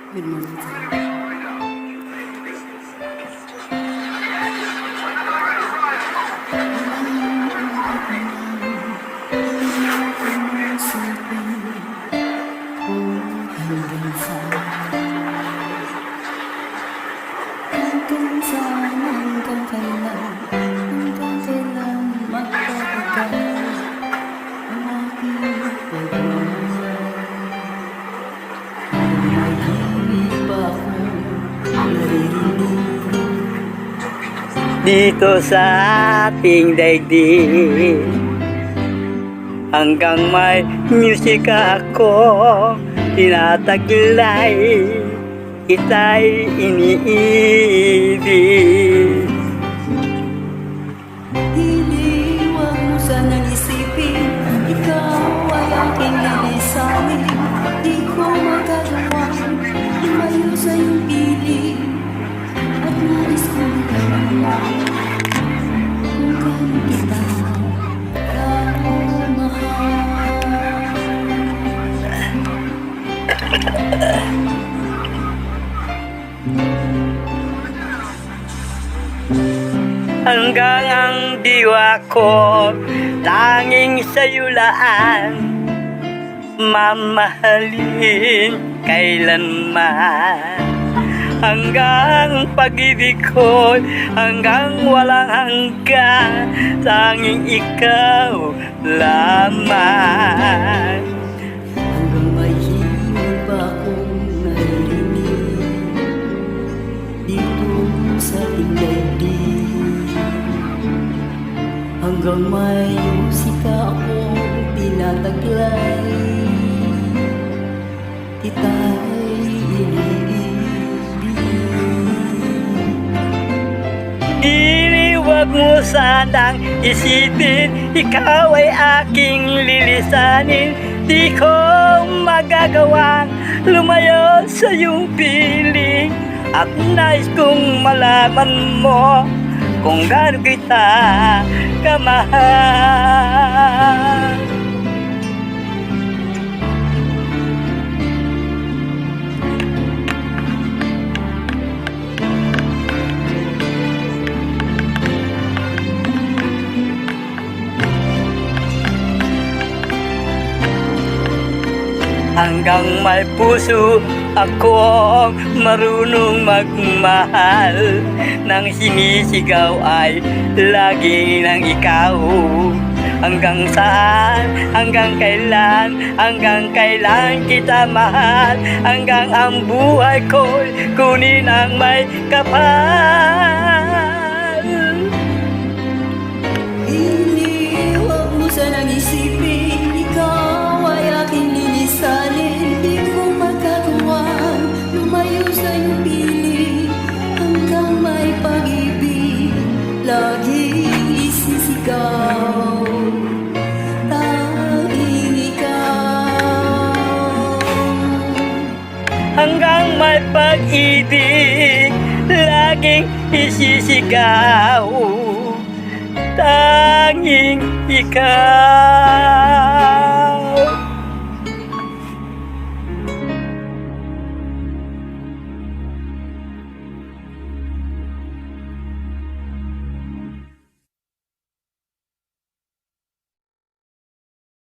Good morning sir. Hanggang kailan magtatagal ang aking pagmamahal. May himig pa akong naririnig dito sa ating daigdig, hanggang may musika ako tinataglay, kita'y iniibig. Hindi, huwag mo sanang isipin, ikaw ay aking lilisanin. Di ko magagawang lumayo sa iyong piling, at nais kong malaman kung gaano kita Hanggang ang diwa ko tanging sa'yo laan, mamahalin kailanman. Hanggang pag-ibig ko, hanggang walang hanggan, tanging ikaw lamang. hanggang may himig pa akong naririnig dito sa ating daigdig, hanggang may musika akong tinataglay, kita'y iniibig. Iniwag mo sanang isipin, ikaw ay aking lilisanin. Di ko magagawang lumayo sa iyong piling, at nais kong malaman mo kung gaano kita kamahal. Hanggang may puso ako marunong magmahal, nang sinisigaw ay lagi ng ikaw. Hanggang saan, hanggang kailan kita mahal, hanggang ang buhay ko'y kunin ang may kapal. Hindi, huwag mo sanang isipin, ikaw ay aking lilisanin. Di ko magagawang lumayo sa iyong piling, hanggang may pag-ibig laging isisigaw, tanging ikaw. Hanggang may pag-ibig laging isisigaw, tanging ikaw.